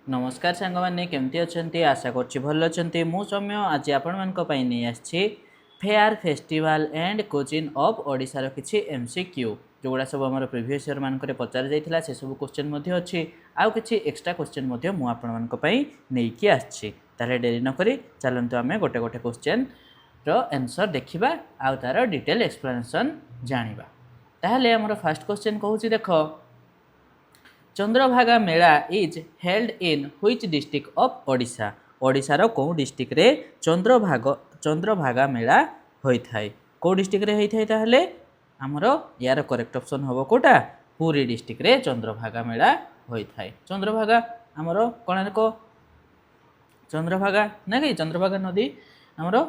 नमस्कार सांग मैंने केमती अच्छा आशा कर भल अच्छा मु सौम्य आज आपण नहीं आसी fair festival and coaching of ओडिशार किसी एमसीक्यू जोगुड़ा सब आम प्रिवियस इयर मानक पचार जाइए से सब क्वेश्चन अच्छी आउ कि एक्सट्रा क्वेश्चन मुझे आसी डेरी नक चलतु आम गोटे गोटे क्वेश्चन आंसर देखा आउ तार डिटेल एक्सप्लेनेशन जाना ताहले आमर फास्ट क्वेश्चन कहूँ देख Chandrabhaga mela is held in which district of Odisha ओडिशार कौ डिस्ट्रिक्ट रे चंद्रभागा मेला होता है कौ डिस्ट्रिक्ट रे होता है ताहले आमर यार करेक्ट ऑप्शन हम कोटा पुरी डिस्ट्रिक्ट रे चंद्रभागा मेला होता है। चंद्रभागा आमर कोणार्क चंद्रभागा ना कि चंद्रभागा नदी आमर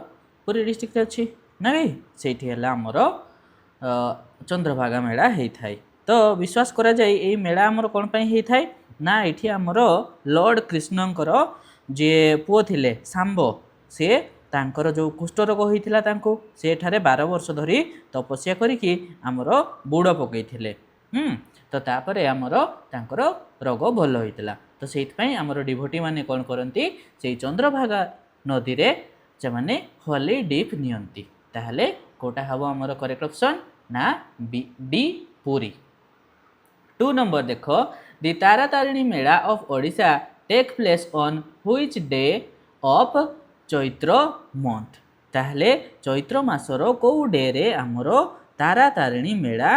पुरी डिस्ट्रिक्ट अच्छी ना कि से आमर चंद्रभागा मेला होता है। तो विश्वास करा जाए ये मेला आमर कौन होता है ना ये आमर लॉर्ड कृष्णकर जे पुओ थिले सांब से तांकर जो कुष्ठरोग होता सेठारे 12 वर्ष धरी तपस्या करिकी आमर बुड़ पकई तो तापर आमर तांकर रोग भल होता तो से आमर डिभोटी माने कौन करती से चंद्रभागा नदी रे से माने होली डीप नियंती ताहले कोटा हबो आमर करेक्ट ऑप्शन ना डी पुरी। 2 नंबर देख the Taratarini mela of Odisha take place on which day of Chaitra month ताहले चैत्र मासर कौ डे रे आमर तारातारिणी मेला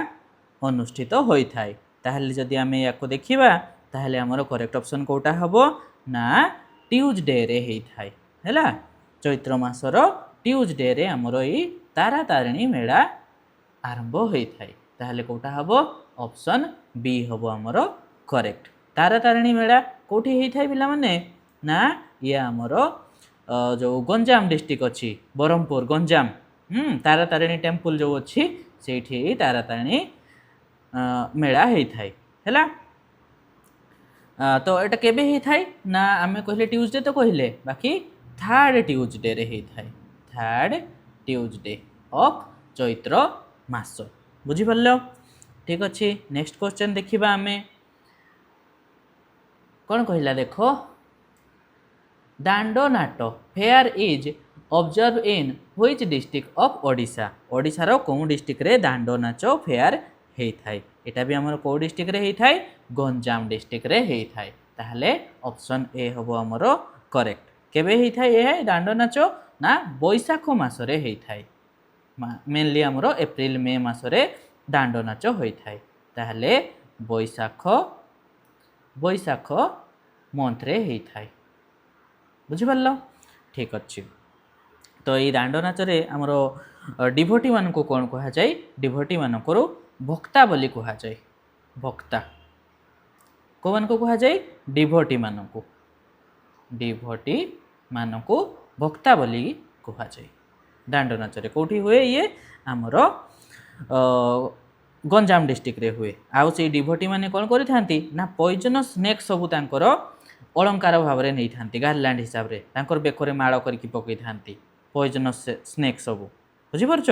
अनुष्ठित होता है ताहले जदि आमे याको देखिबा ताहले आमर करेक्ट ऑप्शन कोटा हबो ना ट्यूसडे रे होता है हैला चैत्र मासर ट्यूसडे रे आमर ई तारातारिणी मेला आरंभ होता है ताहले कोटा हबो ऑप्शन बी हम आमर करेक्ट। तारातारिणी मेला कौटी होता है पिला माने ना ये आमर जो गंजाम डिस्ट्रिक्ट अच्छी ब्रह्मपुर गंजाम तारातारिणी टेम्पल जो अच्छी से तारातारिणी मेला होता है हैला। तो यहाँ केबे होता है ना आम कहले ट्यूसडे तो कहले बाकी थर्ड ट्यूसडे रे होता है थर्ड ट्यूसडे ऑफ चैत्र मास बुझीपार ठीक अच्छे। नेक्स्ट क्वेश्चन देखिबा आमे कौन कहला देख Danda Nata fair is observe in which district of Odisha ओडिशार कौ डिस्ट्रिक्ट रे दांडो नाच फेयर होता है यहाँ भी आमर कौ डिस्ट्रिक्ट रे होता है गंजाम डिस्ट्रिक्ट रे होता है ताहले ऑप्शन ए हम आमर करेक्ट। केबे होता है ये दांडो नाच ना बैशाख मासरे होता है मेनली आमर एप्रिल मे मासरे दांडो नाच होता है ताहले बैशाख बैशाख मंथ रे होता है बुझिपार ठीक अच्छे। तो ये दांडो नाच रे आमर डिभोटी मान को कौन कह जाए डिभोटी मानक भक्ता बोली कह जाए भक्ता को मान को कह जाए डिभोटी मानक भक्ता बोली कह जाए। दांडो नाच रे कौटी हुए ये आमर गंजाम डिस्ट्रिक्ट रे हुए आउ से डिभोटी माने कौन करि थांती ना पॉइजनस स्नेक सबू तांकर अलंकार भाव में नहीं थांती गार्लैंड हिसाब रे तांकर बेकरे माड़ करके पकई थांती पॉइजनस स्नेक सबू बुझीपारछ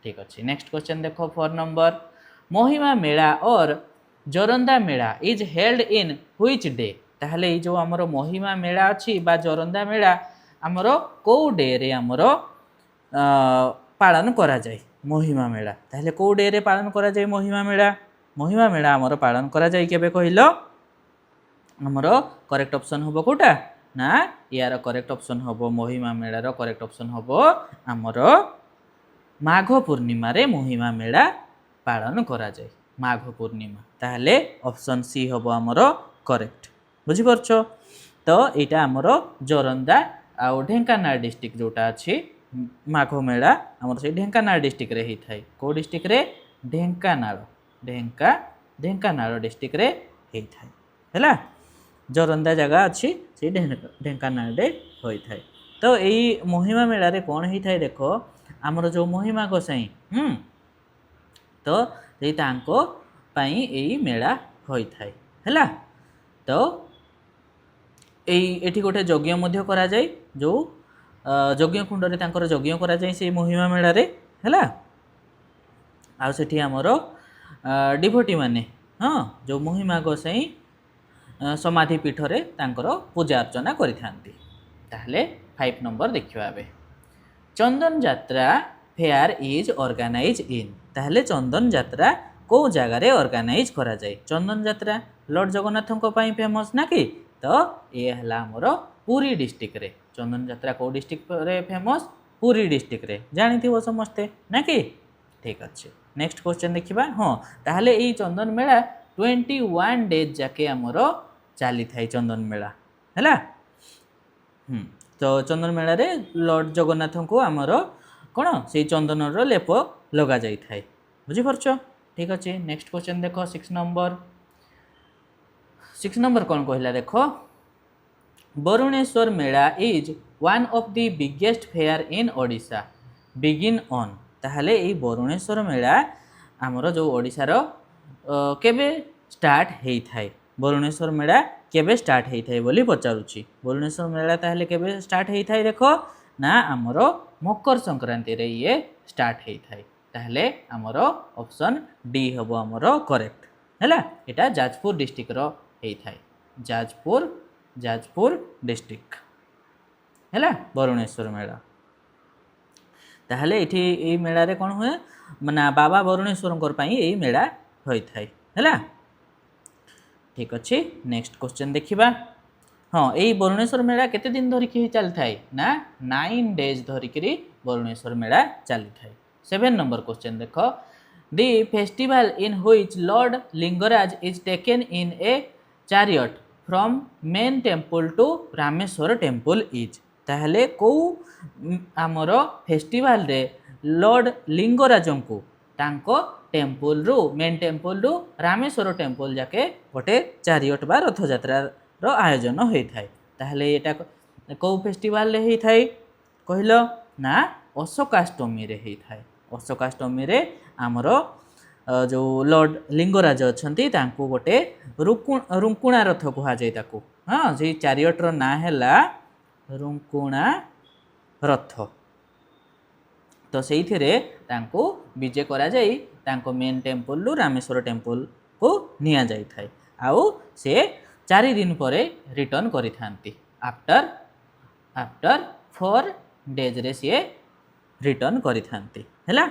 ठीक अच्छे। नेक्स्ट क्वेश्चन देख 4 नंबर महिमा मेला और Joranda mela is held in which day ताहले ये जो आमर महिमा मेला अच्छी बा जोरंदा मेला आमर कौ डे रे आमर पालन करा जाए महिमा मेला ताहले कौ डे रे पालन करा जाए महिमा मेला आमर पालन करा जाए केबे कहिलो आमर करेक्ट ऑप्शन होबो कोटा ना यार करेक्ट ऑप्शन होबो महिमा मेलार करेक्ट ऑप्शन होबो आमर माघ पूर्णिमा रे महिमा मेला पालन करा जाए माघ पूर्णिमा ताहले ऑप्शन सी होबो आमर करेक्ट बुझिपारछ। तो यहाँ आमर जोरंदा आउ ढेंकानाल डिस्ट्रिक्ट जोटा अच्छी माघ मेला आमर से ढेंकानाल डिस्ट्रिक्ट रे होता है कौ डिस्ट्रिक्ट रे ढेंकानाल डिस्ट्रिक्ट रे होता है हैला जोरंदा जगह अच्छी से ढेंकानाल रे होता है। तो यही महिमा मेला रे कौन होता है देख आमर जो महिमा गोसाई तो तांको पाई यही मेला होता है हैला। तो एठी गोटे यज्ञ मध्य करा जाए जो यज्ञ कुंड रे तांकर यज्ञ करा जाए से महिमा मेला रे हैला आउ सेठी आमर डिभोटी माने हाँ जो महिमा गोसाई समाधि पीठरे तांकर पूजा अर्चना करिथांती। ताहले 5 नंबर देखिबा बे चंदन यात्रा फेयर इज ऑर्गेनाइज इन। ताहले चंदन यात्रा को जगह रे ऑर्गेनाइज करा जाए। चंदन यात्रा लॉर्ड जगन्नाथ फेमस ना कि तो ये हला हमर पुरी डिस्ट्रिक्ट रे। चंदन यात्रा को डिस्ट्रिक्ट रे फेमस पुरी डिस्ट्रिक्ट रे जानी थी वो समस्ते ना कि ठीक अच्छे। नेक्स्ट क्वेश्चन देखिबा हाँ ताहले ई चंदन मेला 21 डेज जाके हमर चली थाई चंदन मेला हैला। तो चंदन मेला रे लॉर्ड जगन्नाथ को आमर कौन से चंदन लेप लगा जाई थाई बुझीपारछ ठीक अच्छे। नेक्स्ट क्वेश्चन देख 6 नंबर कौन कहला देख Baruneswar mela is one of the biggest fair in Odisha begin on. ताहले ये बरुणेश्वर मेला आमर जो ओडिशार केबे स्टार्ट हेई थाई बरुणेश्वर मेला केबे स्टार्ट हेई थाई बोली पचारुछि। बरुणेश्वर मेला ताहले केबे स्टार्ट हेई थाई देखो ना आमर मकर संक्रांति रे ये स्टार्ट हेई थाई। ताहले आमर ऑप्शन डी हबो आमर करेक्ट हैला। एटा जाजपुर डिस्ट्रिक्ट रो हेई थाई जाजपुर डिस्ट्रिक्ट हैला बरुणेश्वर मेला। ताहले इठी ए मेला रे कोन हुए माना बाबा बरुणेश्वर पई ए मेला होई थाई हैला ठीक अच्छे। नेक्स्ट क्वेश्चन देखिबा हाँ यही बरुणेश्वर मेला केते दिन धरिकी चली थाए ना 9 डेज धरिकी बरुणेश्वर मेला चली थाए। 7 नंबर क्वेश्चन देख the festival in which lord Lingaraj is taken in a chariot from main temple to Rameswar temple is. ताहले को आमर फेस्टिवल रे लॉर्ड लिंगराज को तांको टेम्पल रु मेन टेम्पल रु रामेश्वर टेम्पल जाके गोटे चैरियट बा रथ यात्रा रो आयोजन होता है। ताहले एटा को फेस्टिवल रे होता है कहलो ना अशोकाष्टमी रे होता है। अशोकाष्टमी रे आमर जो लॉर्ड लिंगराज अछंती तांको गोटे रुंकुणा रथ कहा जाए ताको हाँ से चैरियट रो ना हैला रुंकुणा रथ। तो से तांको विजय करा जाई तांको मेन टेम्पल रु रामेश्वर टेम्पल को निया जाई थाई आउ से 4 दिन पर रिटर्न करि थांती आफ्टर 4 डेज रे से रिटर्न करि थांती हैला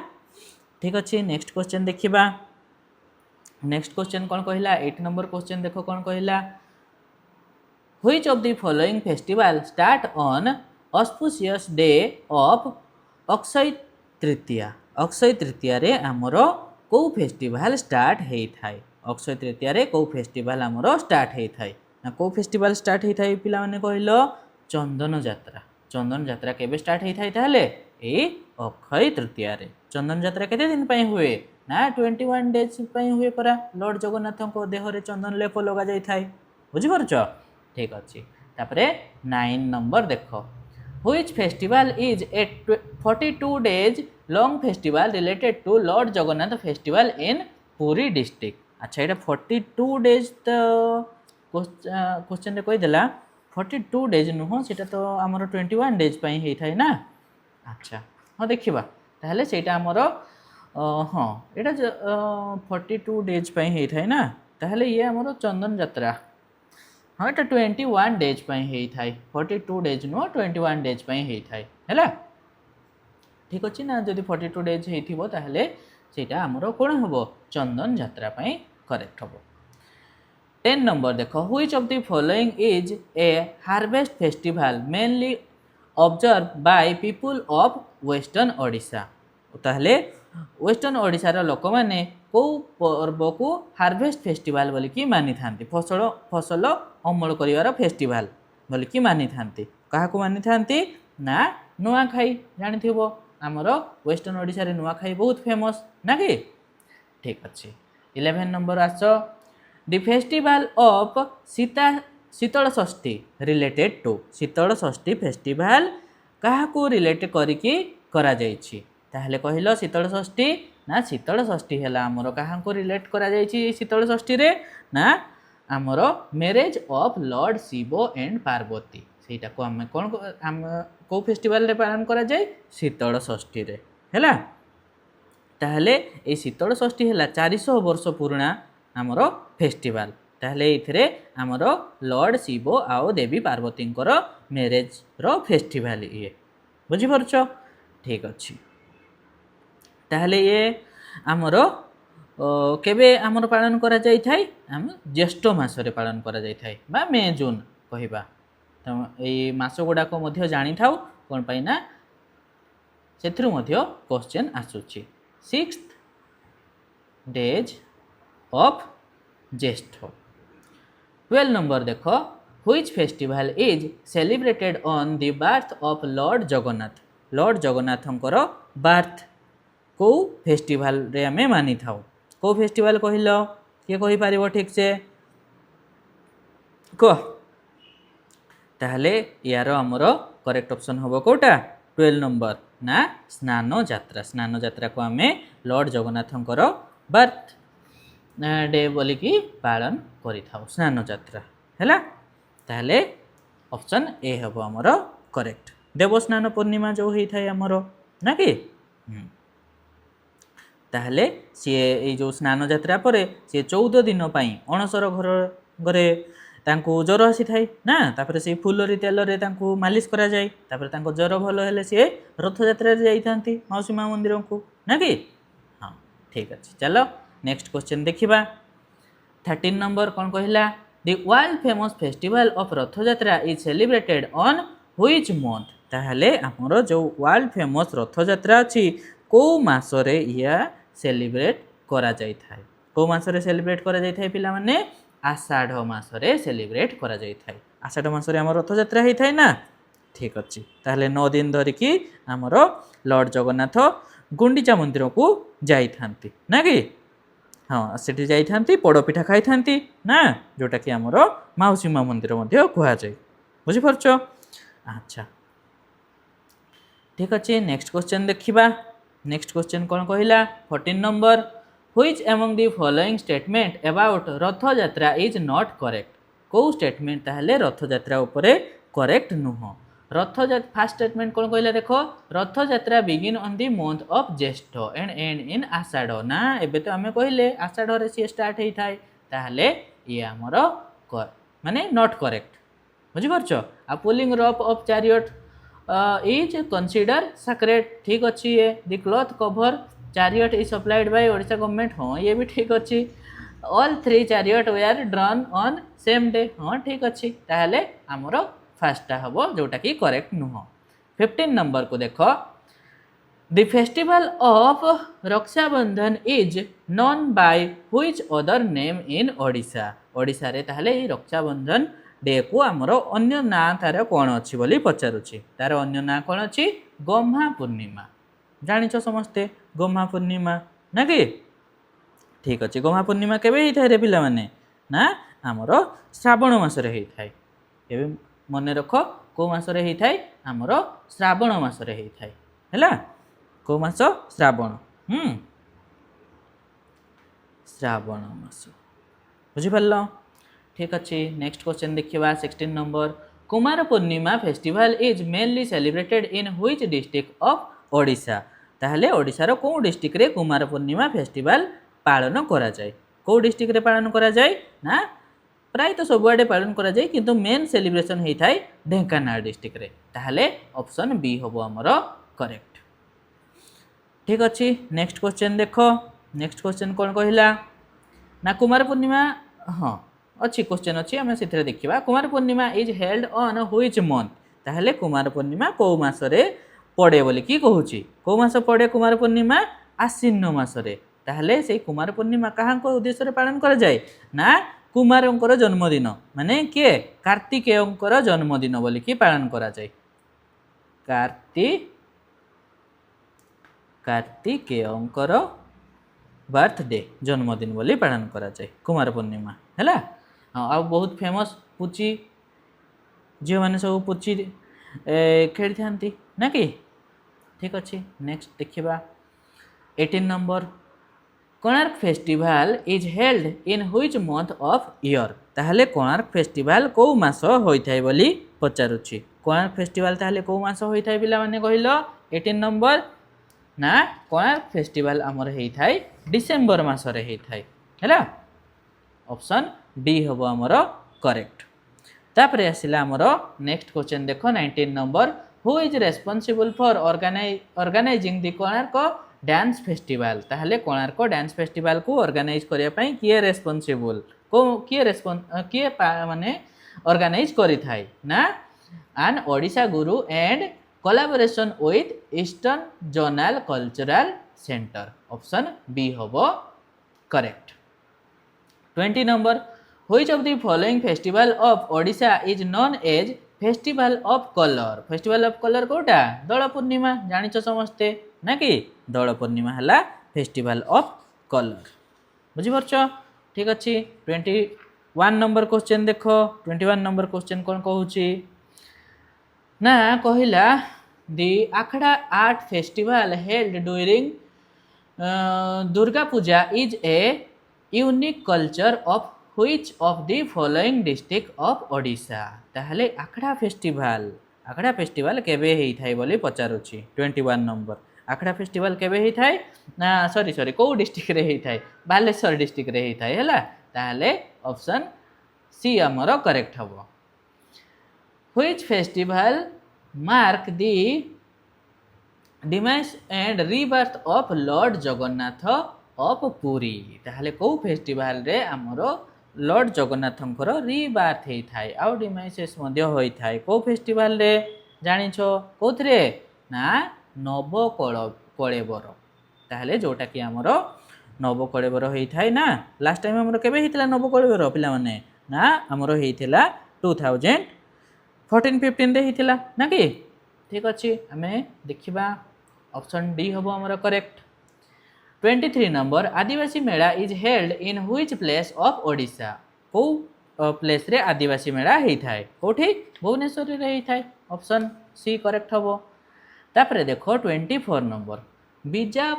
ठीक अच्छे। नेक्स्ट क्वेश्चन देखिबा नेक्स्ट क्वेश्चन कौन कहला 8 नंबर क्वेश्चन देखो कौन कहला which of the following festival start on auspicious day of Akshaya Tritiya. Akshaya Tritiya रे आमर को फेस्टिवल स्टार्ट हेई थाए। अक्षय तृतीया रे को फेस्टिवल आमर स्टार्ट हेई थाए ना को फेस्टिवल स्टार्ट हेई थाए पिला माने कहलो चंदन यात्रा। चंदन यात्रा केबे स्टार्ट हेई थाए ताहले ए अक्षय तृतीया रे। चंदन यात्रा केते दिन पई हुए ना 21 डेज पई हुए परा लॉर्ड जगन्नाथ को देह रे चंदन लेप लगा जाई थाए बुझी परछ ठीक अछि। तापरे 9 नंबर देखो which festival is a 42 days long festival related to lord Jagannath festival in Puri district. अच्छा ये 42 डेज तो क्वेश्चन रे कहि देला 42 डेज नुह सेटा तो आमर 21 डेज पई हेई थाए ना। अच्छा हाँ देखिबा ताहले सेटा आमर हाँ एटा 42 डेज पई हेई थाए ना ताहले ये आमर चंदन यात्रा हाँ एटा 21 डेज पई हेई थाए 42 डेज नुह 21 डेज पई हेई थाए हैला ठीक अच्छे ना। जदि 42 डेज हेइथिबो ताहले सेटा आमर कोन हबो चंदन यात्रा पई करेक्ट हबो। 10 नंबर देखो which of the following is a harvest festival mainly observe by people of western Odisha. ताहले वेस्टर्न ओडिशा रो लोक माने को पर्व को हार्वेस्ट फेस्टिवल बोली कि मानि थांती फसल अमल करिवार फेस्टिवल बोली कि मानि थांती कहा को मानि थांती ना नुआखाई जानिथिबो आमर वेस्टर्न ओडिशा रे नुआखाई बहुत फेमस ना कि ठीक अच्छे। 11 नंबर आसो the festival of Sital Sasthi related to Sital Sasthi festival कहा को रिलेट करिकी करा जायछि ताहले कहलो शीतल षष्ठी ना शीतल षष्ठी हैला आमर कहा को रिलेट करा जायछि शीतल षष्ठी रे ना आमर marriage of lord Shiva and Parvati सेटा को हम कोन को फेस्टिवल रे पालन करा जाय शीतल षष्ठी रे हैला। ताहले ए शीतल षष्ठी हैला 400 वर्ष पुराना आमर फेस्टिवल ताहले इथिरे आमर लॉर्ड शिव आउ देवी पार्वती मैरेज रो फेस्टिवल ये बुझी पारछ ठीक अच्छी ताहले ये आमर केबे आमर पालन करा जाय थाय आम ज्येष्ठ मासरे पालन करा जाय थाय बा मे जून कहिबा तो एई मास गुडा को मध्य जानि थाउ कोन पई ना सेथरु मध्य क्वेश्चन आसुची 6th डेज ऑफ ज्येष्ठ 12 नंबर देखो which festival is celebrated on the birth of lord जगन्नाथंकर बर्थ को फेस्टिवल रे आमे मानि थाउ को फेस्टिवल कहिलो के कहि पारिबो ठीक से को ताहले यार हमर करेक्ट ऑप्शन होबो कोटा 12 नंबर ना स्नान यात्रा को आमे लॉर्ड जगन्नाथंकर बर्थ डे बोली कि पालन करि थाउ स्नान यात्रा हैला ताहले ऑप्शन ए हबो हमर करेक्ट देवस्नान पूर्णिमा जो होई थाय हमर ना कि ताहले सी जो स्नान यात्रा पर सी 14 दिन पाई अणसर घर घरे तांको ज्वर आसी थाए ना तापर से फुलरी तेल रे तांको मालिश करा जाए तापर तांको ज्वर भलो हेले सी रथ यात्रा रे जाई थांती मौसी मां मंदिर को ना कि हां ठीक अछि चलो नेक्स्ट क्वेश्चन देखिबा 13 नंबर कोन कहिला the world famous festival of रथ यात्रा is celebrated on which month ताहले हमरो जो वर्ल्ड फेमस रथ यात्रा अछि को मासरे या सेलिब्रेट करा जाय थाए को मासरे सेलिब्रेट करा जाय थाए पिला माने आषाढ़ मासरे सेलिब्रेट करा जाय थाए आषाढ़ मासरे हमर रथ यात्रा हेई थाए ना ठीक अछि ताहले 9 दिन धरि कि हमर लॉर्ड जगन्नाथ गुंडीचा मंदिर को जाई थांती ना कि हाँ सेठी जाई थांती पोड़पिठा खाई थांती ना जोटा कि हमर माउसी मां मंदिर मध्ये कुहा जाय बुझि परछो अच्छा ठीक अछि नेक्स्ट क्वेश्चन देखिबा नेक्स्ट क्वेश्चन कोन कहिला 14 number which among the following statement about रथ यात्रा इज नॉट करेक्ट को स्टेटमेंट ताहले रथ यात्रा ऊपर करेक्ट नुह फर्स्ट स्टेटमेंट कोन कहिला देखो रथ यात्रा begin on the month of ज्येष्ठ एंड एंड इन आषाढ़ ना एबे तो हमें कहिले आषाढ़ रे सी स्टार्ट हेई थाए ताहले ये हमर माने नॉट करेक्ट बुझि परछो a pulling rope of chariot is consider sacred ठीक अच्छी ये the cloth cover chariot is supplied by Odisha government हाँ ये भी ठीक अच्छी all 3 chariot were drawn on same day हाँ ठीक अच्छी ताहले हमरो फर्स्टटा हबो जोटा कि करेक्ट नुह 15 नंबर को देखो the festival of Rakshabandhan is known by which other name in Odisha Odisha रे ताहले ई रक्षाबंधन डे को आमर अन्य ना तार कौन अच्छी बोली पचारुची तार अन्य ना कौन अच्छी गम्हा पूर्णिमा जानिछ समस्ते गम्हा पूर्णिमा ना कि ठीक अच्छे गम्हा पूर्णिमा केबे ही थाए रे पिला माने ना आमर श्रावण मासरे ही थाए एबे मन रख को मासरे ही थाए आमर श्रावण मासरे ही थाए हैला को मास श्रावण श्रावण मास बुझि पारलो ठीक अच्छे नेक्स्ट क्वेश्चन देखिबा 16 number Kumar Purnima festival is mainly celebrated in which district of Odisha ताहले ओडिशा रो को डिस्ट्रिक्ट रे कुमार पूर्णिमा फेस्टिवल पालन करा जाय को डिस्ट्रिक्ट रे पालन करा जाय ना प्राय तो सबुआडे पालन करा जाय किंतु मेन सेलिब्रेशन हेई थाय ढेंकानाल डिस्ट्रिक्ट रे ताहले ऑप्शन बी होबो हमर करेक्ट ठीक अच्छी नेक्स्ट क्वेश्चन देखो नेक्स्ट क्वेश्चन कौन कहिला ना कुमार पूर्णिमा हाँ अच्छी क्वेश्चन अच्छी आम से देखा Kumar Purnima is held on which month ताहले कुमार पूर्णिमा को मासरे पड़े बोली कि कहूची को मास पड़े कुमार पूर्णिमा आश्विन मासरे ताहले से कुमार पूर्णिमा कहाँ को उद्देश्य पालन करा जाए ना कुमारंकर जन्मदिन माने किए कार्तिकेयंकर जन्मदिन बोली कि पालन करा जाए कार्तिकेयंकर बर्थडे जन्मदिन बोली पालन करा जाए कुमार पूर्णिमा हैला हाँ आ बहुत फेमस पुची झील मैंने सब पुची खेली था ना कि ठीक अच्छे नेक्स्ट देखा 18 number Konark festival is held in which month of year ताहले कोणार्क फेस्टिवल को मास होइथाय बोली पचारुछि कोणार्क फेस्टिवल ताहले को मास होइथाय पिला माने कहिलो 18 नंबर ना कोणार्क फेस्टिवल हमर हेइथाय डिसेंबर मास रे हेइथाय हैला ऑप्शन डी हम आमर करेक्ट। तापर आसला आमर नेक्स्ट क्वेश्चन देख 19 number who is responsible for organising the Konark dance festival. ताहले कोणार्क डांस फेस्टिवल को ऑर्गेनाइज करिया पई किए रेस्पॉन्सिबल को किए माने ऑर्गेनाइज करि थाई ना an Odisha guru and collaboration with Eastern Zonal Cultural Centre. Option B होबो correct. 20 number which of the following festival of Odisha is known as festival of colour. Festival of colour कोटा दोल पूर्णिमा जानिछ समस्ते ना कि दोल पूर्णिमा हला फेस्टिवल ऑफ कलर बुझी परछ। ठीक अछि 21 नंबर क्वेश्चन देखो 21 नंबर क्वेश्चन कोन कहूची ना कहिला the Akhada art festival held during Durga Puja is a unique culture of which of the following district of Odisha. ताहले आखड़ा फेस्टिवल केबे हेई थाई बोली पचारुची 21 नंबर आखड़ा फेस्टिवल केबे हेई थाई ना सॉरी को डिस्ट्रिक्ट रे हेई थाई बालेश्वर डिस्ट्रिक्ट रे हेई थाई हला। ताहले ऑप्शन सी हमरो करेक्ट हबो। Which festival mark the demise and rebirth of Lord Jagannath of Puri. ताहले को फेस्टिवल रे हमरो लॉर्ड जगन्नाथंकर रीबार्थ हेई थाई आउ डिमाइसेस मध्य होई थाई को फेस्टिवल रे जानिछो कोथरे ना नवकळेबर। ताहले जोटा कि हमरो नवकळेबर हेई थाई ना लास्ट टाइम हमरो केबे हेइतला नवकळेबर पिला माने ना हमरो हेइतला 2014-15 रे हेइतला ना कि। ठीक अछि हमें देखिबा ऑप्शन डी होबो हमरो correct. 23 number Adivasi Mela is held in which place of Odisha. को प्लेस रे आदिवासी मेला हेई थाए कोठी भुवनेश्वर रे हेई थाए ऑप्शन सी करेक्ट हबो। तापरे देखो 24 number Bija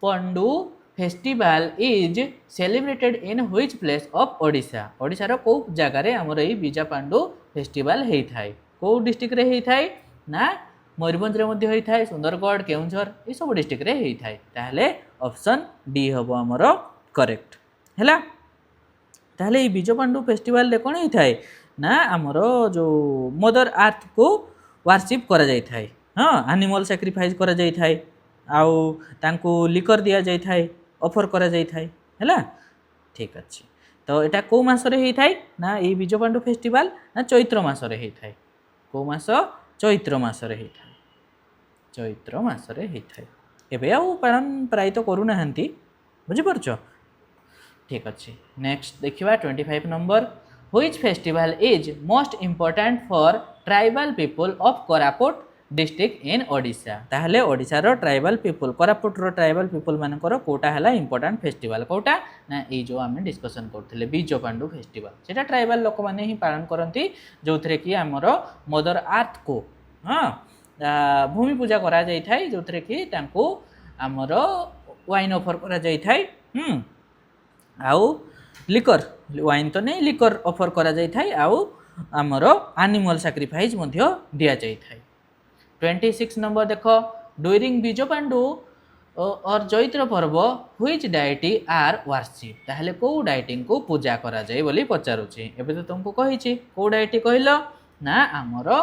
Pandu festival is celebrated in which place of Odisha. Odisha रो को जगह रे हमर एई बीजा पांडू फेस्टिवल हेई थाए को डिस्ट्रिक्ट रे हेई थाए ना मयूरभंज रे मध्य होई थाए सुंदरगढ़ केउंझर ए सब डिस्ट्रिक्ट रे हेई थाए। ताहले ऑप्शन डी हबो हमरो करेक्ट हैला। ताहले ई बीजो पांडू फेस्टिवल रे कोन हेई थाए ना हमरो जो मदर अर्थ को वर्शिप करा जाई थाए हां एनिमल सैक्रिफाइस करा जाई थाए आउ तांको लिकर दिया जाई थाए ऑफर करा जाई थाए हैला। ठीक अछि तो एटा को मास रे हेई थाए ना ई बीजो पांडू फेस्टिवल ना चैत्र मास रे हेई थाए को मास चैत्र मास रे हेई थाए चैत्र मास रे हेई थाए एबे आउ पालन प्राय तो करू नाहंती बुझी परछो। ठीक अछि नेक्स्ट देखिबा 25 number which festival is most important for tribal people of Koraput district in Odisha. ताहले ओडिशा रो ट्राइबल पीपल कोरापुट रो ट्राइबल पीपल मानकर कोटा हला इंपोर्टेंट फेस्टिवल कोटा ना ए जो आमे डिस्कशन करथिले बीजो पांडू फेस्टिवल सेटा ट्राइबल लोक माने ही पालन करंती जोथरे कि हमरो मदर अर्थ को हां भूमि पूजा करा जाई थाई जोथरे कि तांको हमरो वाइन ऑफर करा जाई थाई आउ लिकर वाइन तो नहीं लिकर ऑफर करा जाई थाई आउ हमरो एनिमल सैक्रिफाइस मध्य दिया जाई थाई। 26 नंबर देखो ड्यूरिंग बीजो पांडू और चैत्र पर्व व्हिच डाइटी आर वर्शिप। ताहले को डाइटिंग को पूजा करा जाय बोली पचारुची एबे तो तुमको कहिची को डाइटी कहिलो ना हमरो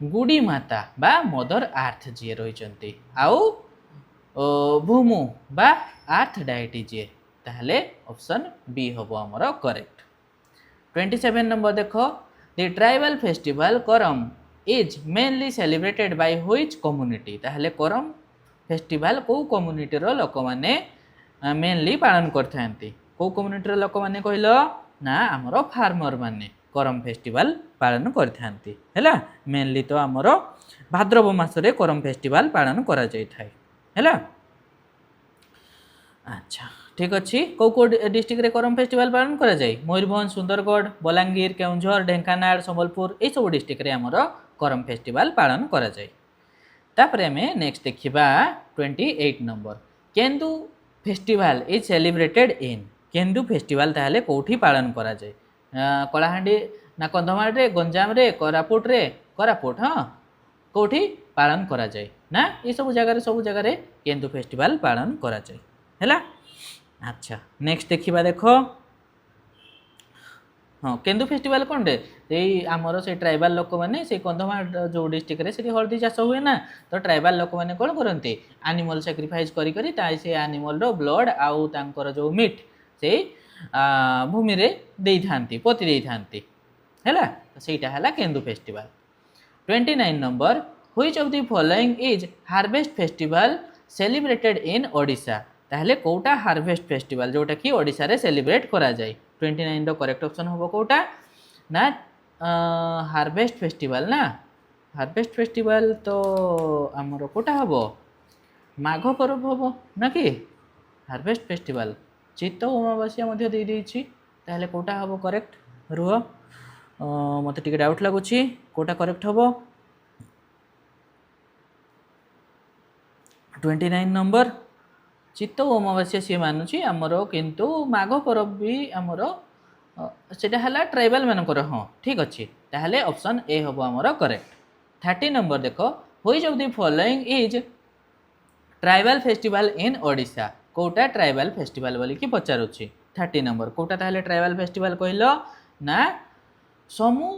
गुडी माता बा मदर अर्थ जे रहिचंती आउ भूमु बा अर्थ डाइटी जे ताहले ऑप्शन बी होबो हमरो करेक्ट। 27 नंबर देखो द ट्राइबल फेस्टिवल करम is mainly celebrated by which community. ताहले करम फेस्टिवल को कम्युनिटी रो लोक माने मेनली पालन करथांती को कम्युनिटी रो लोक माने कहिलो ना हमरो फार्मर माने करम फेस्टिवल पालन करथांती हैला। मेनली तो हमरो भाद्रव मास रे करम फेस्टिवल पालन करा जाय थाय हैला। अच्छा ठीक अच्छी कौ कौ डिस्ट्रिक्ट रे करम फेस्टिवल पालन करा जाय मयूरभंज सुंदरगढ़ बलांगीर केउंझर ढेंकानाल संबलपुर ए सब डिस्ट्रिक्ट रे हमरो करम फेस्टिवल पालन करा जाय। तापर हमें नेक्स्ट देखिबा 28 number Kendu festival is celebrated in. Kendu festival ताहले कोठी पालन करा जाय कलाहांडी ना कंधमाल रे गंजाम रे कोरापुट हां कोठी पालन करा जाय ना ये सब जगह रे केंदु फेस्टिवल पालन करा जाय हैला। अच्छा नेक्स्ट देखिबा देखो हाँ केन्दु फेस्टिवल कौन रे आमर से ट्राइबाल लोक मैंने से कंधमाल जो डिस्ट्रिक्ट रे से हल्दी चाष हुए ना तो ट्राइबाल लोक मैंने कौन करते एनिमल सैक्रिफाइस करी से एनिमल रो ब्लड आउ तांकर जो मीट से भूमि रे देई थांती पोती देई थांती हैला तो सेटा हैला Kendu festival 29 number which of the following is harvest festival celebrated in Odisha ताहले कोटा हार्वेस्ट फेस्टिवल जोटा कि ओडिशा रे सेलिब्रेट करा जाय 29 रो करेक्ट ऑप्शन होबो कोटा ना हार्वेस्ट फेस्टिवल ना हार्वेस्ट फेस्टिवल तो हमरो कोटा होबो माघ पर्व होबो ना कि हार्वेस्ट फेस्टिवल चित्त अमावास्या मध्य दे देछि ताहले कोटा होबो करेक्ट रुह मते टिके डाउट लागुछि कोटा करेक्ट होबो 29 नंबर चित्त अमावास्या सी मानुची आमर किंतु माघ पर्व भी आमर सेटा हला ट्राइबल मानकर हाँ ठीक अच्छे ताहले ऑप्शन ए हम आमर करेक्ट 30 नंबर देख which of the following is tribal festival in Odisha कोटा ट्राइबल फेस्टिवल बोली कि पचारुछि 30 नंबर कोटा ताहले ट्राइबल फेस्टिवल कहलो ना समू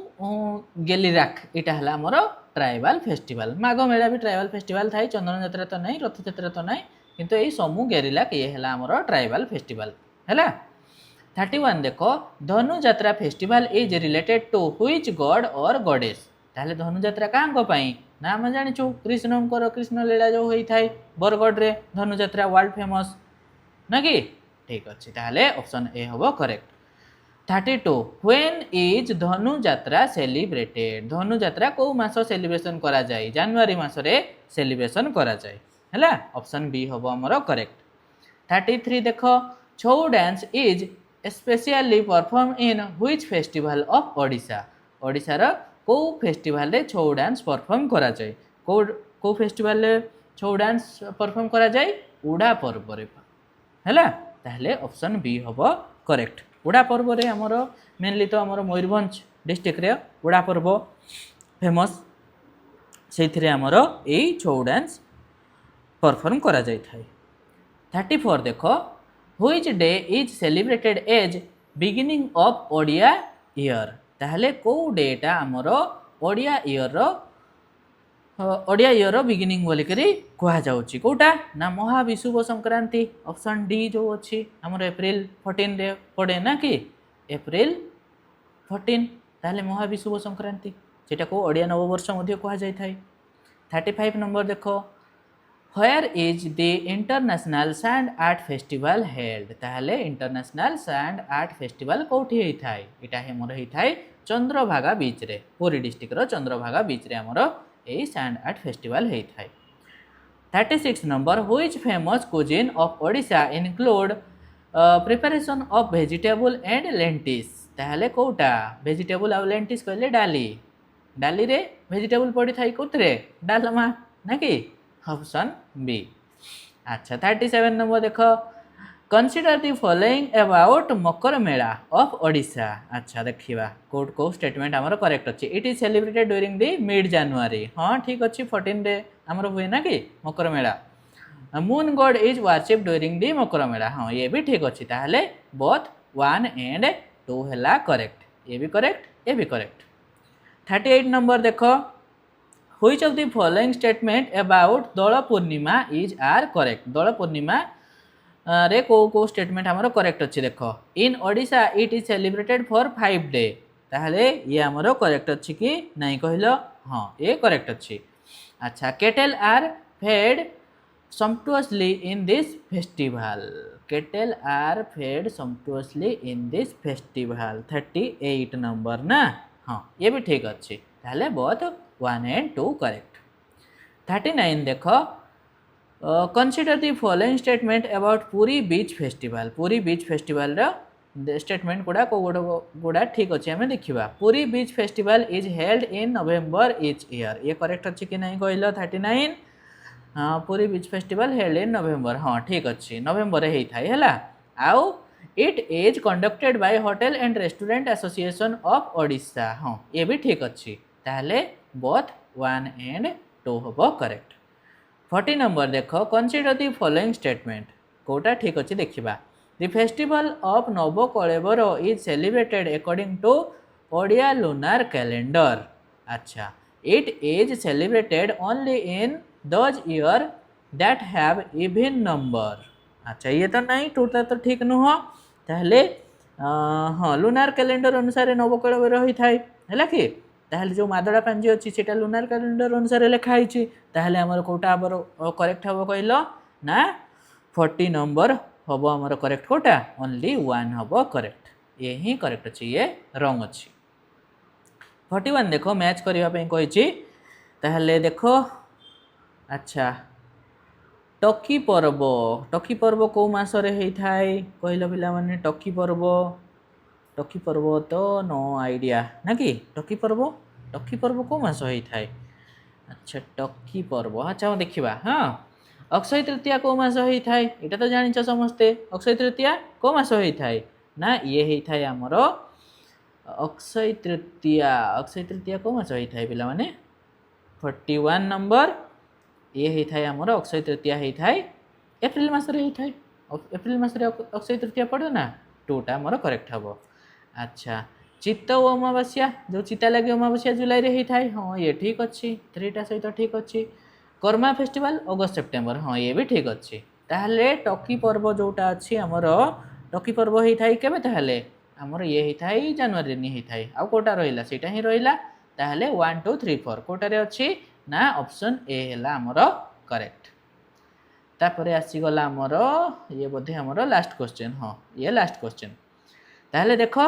गेलीराख इटा हला आमर ट्राइबल फेस्टिवल माघ मेला भी ट्राइबल फेस्टिवल थाई चंदन यात्रा तो नहीं रथ यात्रा तो नहीं किंतु यही समूह गेरिलाक ये है आमर ट्राइबल फेस्टिवल है 31 देख Dhanu Yatra festival is related to which god और गॉडेस ताहले धनु यात्रा कांको ना आम जानिछु कृष्णकर कृष्ण लीला जो होई थाई बरगढ़ रे धनु यात्रा वर्ल्ड फेमस ना कि ठीक अच्छे ताहले ऑप्शन ए हबो करेक्ट 32 व्हेन इज धनु यात्रा सेलिब्रेटेड धनु यात्रा को मास सेलिब्रेशन करा जाय जनवरी मास रे सेलिब्रेशन करा जाय है ऑप्शन बी हम आमर करेक्ट 33 देख Chhau dance is specially perform in which festival of Odisha ओडिशार को फेस्टिवल रे छौ डांस परफॉर्म करा जाय को फेस्टिवल रे छौ डांस परफॉर्म करा जाय उड़ा पर्व रे हैला ताहले ऑप्शन बी हम करेक्ट उड़ा पर्व रे आमर मेनली तो आमर मयूरभंज डिस्ट्रिक्ट रे उड़ा पर्व फेमस सेथिरे आमर एई छौ डांस परफॉर्म करा जाय थाई 34 देख which day is celebrated as beginning of Odia year ताहले को डेटा आमर ओडिया ईयर बिगिनिंग बोली करी कहा जाउची कोटा ना महाविषुव संक्रांति ऑप्शन डी जो अच्छी आमर एप्रिल 14 रे पड़े ना कि एप्रिल 14 ताहले महाविषुव संक्रांति जेटा को ओडिया नववर्ष मध्य कहा जाय थाई 35 नंबर देखो Where is the international sand art festival held ताहले इंटरनेशनल सैंड आर्ट फेस्टिवल कोठी होई थाई इटा हे मोर होई थाई चंद्रभागा बीच रे पुरी डिस्ट्रिक्ट रो चंद्रभागा बीच रे हमरो एई सैंड आर्ट फेस्टिवल होई थाई 36 number which famous cuisine of Odisha include preparation of vegetable and lentils ताहले कोटा वेजिटेबल आ लेंटिस कहले डाली रे वेजिटेबल पड़ी थाई कोतरे डालमा ना कि ऑप्शन बी अच्छा 37 नंबर देख consider the following about Makar mela of Odisha अच्छा देखिबा कोड को स्टेटमेंट हमर करेक्ट अछि it is celebrated during the mid January हां ठीक अछि 14 रे हमर हुए ना कि Makar mela moon god is worship during the Makar mela हां ये भी ठीक अछि ताहले बोथ 1 एंड 2 हला करेक्ट ये भी करेक्ट 38 नंबर देखो Which of the following statement about Dol Purnima is are correct Dol Purnima रे को स्टेटमेंट हमरो करेक्ट अछि देखो in Odisha it is celebrated for 5 day ताहले ये हमरो करेक्ट अछि कि नहीं कहलो हां ये करेक्ट अछि अच्छा cattle are fed sumptuously in this festival kettle are fed sumptuously in this festival 38 number ना हाँ ये भी ठीक अच्छे ताहले बहुत 1 and 2 करेक्ट 39 देखो consider the following statement about Puri beach festival रो स्टेटमेंट गुड़ा ठीक अच्छे आम देखा Puri beach festival is held in November each year ये करेक्ट अच्छे कि नहीं कहल 39 हाँ Puri beach festival held in November हाँ ठीक अच्छे नवेम्बर होता है आउ it is conducted by hotel and restaurant association of Odisha हाँ ये भी ठीक अच्छे ताहले बोथ 1 and 2 हम करेक्ट 40 नंबर देख कंसीडर द फॉलोइंग स्टेटमेंट कोटा ठीक अच्छे देखा the festival of Nabakalebara is celebrated according to Odia lunar calendar. अच्छा, it is celebrated only in those year that have even number. अच्छा, ये तो नहीं, टूटा तो ठीक नुह। ताहले हाँ, लुनार कैलेंडर अनुसार नवकलेबर होता है कि ताहले जो मादड़ा पांजी अच्छी से लुनार कैलेंडर अनुसार लिखाई। ताहले आमर कोटा आबर करेक्ट हम कहल ना 40 नंबर हम आमर करेक्ट कोटा ओनली 1 हम करेक्ट। ये ही करेक्ट अच्छी, ये रंग अच्छी। 41 देखो मैच करने कही। ताहले देखो अच्छा, टकी पर्व कौ मासरे होता है कहल पे टकी पर्व तो नो आइडिया ना कि टकी पर्व कौ मास होता है। अच्छा, टकी पर्व अच्छा देखा। हाँ, अक्षय तृतीया कौ मास होता है यहाँ तो जानिच समस्ते। अक्षय तृतीया कौ मास होता है ना ये होता है आमर अक्षय तृतीया कौ मास होता है पे 41 नंबर ये होता है आमर अक्षय तृतीया होता है एप्रिल मसरे होता है। एप्रिल मसरे अक्षय तृतीया पड़ो ना, 2टा मोर करेक्ट हम। अच्छा, चित्त और अमावास्या जो चिता लगे अमावास्या जुलाई रे होता है। हाँ, ये ठीक अच्छी, 3टा सहित ठीक अच्छी। कर्मा फेस्टिवल अगस्त सेप्टेम्बर, हाँ ये भी ठीक अच्छी। ताहले टकी पर्व जोटा अच्छी आमर टकी पर्व होता है केबे ताहले आमर ये होता है जनवरी नहीं होता है। आउ कोटा रहिला सेटा ही रहिला। ताहले 1 2 3 4 कोटारे अच्छी ना ऑप्शन ए है आमर करेक्ट। तापर आसीगला आमर ये बोधे आमर लास्ट क्वेश्चन। हाँ, ये लास्ट क्वेश्चन। ताहले देखो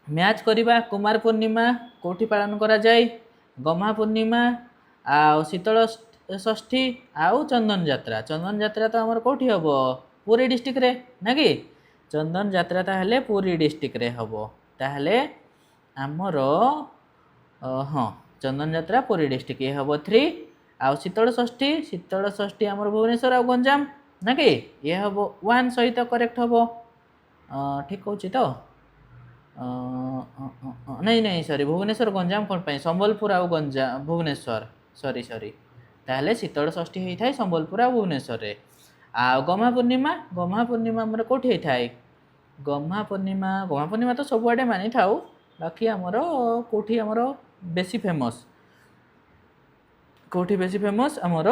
मैच करवा कुमार पूर्णिमा कोठी पालन करा जाए, गम्हा पूर्णिमा आ शीतल षष्ठी आउ चंदन यात्रा। चंदन यात्रा तो आमर कोठी हम पुरी डिस्ट्रिक्ट रे ना कि चंदन यात्रा ताहले पुरी डिस्ट्रिक्ट रे हम। ताहले आमर हाँ, चंदन यात्रा पुरी डिस्ट्रिक्ट ये हम 3। आउ शीतल षष्ठी आमर भुवनेश्वर आ गंजाम ना कि ये हम 1 सहित करेक्ट हम। ठीक कहूँ तो नहीं सॉरी, भुवनेश्वर गंजाम कौन पाई संबलपुर आउ गंजाम भुवनेश्वर सॉरी ताहले शीतल षष्ठी होता है संबलपुर आ भुवनेश्वर रे। आ गम्हा पूर्णिमा आमर कोठी होता है गम्हा पूर्णिमा तो सबुआडे मानि थाउ, बाकी आमर कोठी आमर बेसी फेमस कोठी बेसी फेमस आमर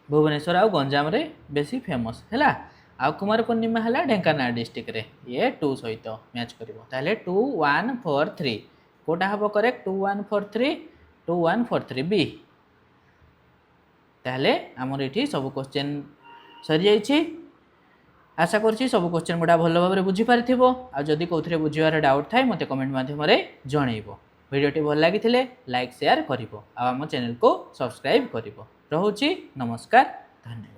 भुवनेश्वर आउ गंजाम रे बेसी फेमस है। आ कुमार पूर्णिमा है ढेंकानाल डिस्ट्रिक्ट रे, ये 2 सहित मैच करिवो। ताहले 2 1 4 3 कोटा हबो करेक्ट 2 1 4 3 बी। ताहले आमर एठी सब क्वेश्चन सरी जाइछि। आशा करछि सब क्वेश्चन गुड़ा भल भाव बुझी पारिथिबो। आ जदि कोथरे बुझिबार डाउट थाए मते कमेंट माध्यम रे जणैबो। वीडियोटी भल लागिथिले लाइक शेयर करिवो आ हम चैनल को सब्सक्राइब करिवो। रहुछि नमस्कार, धन्यवाद।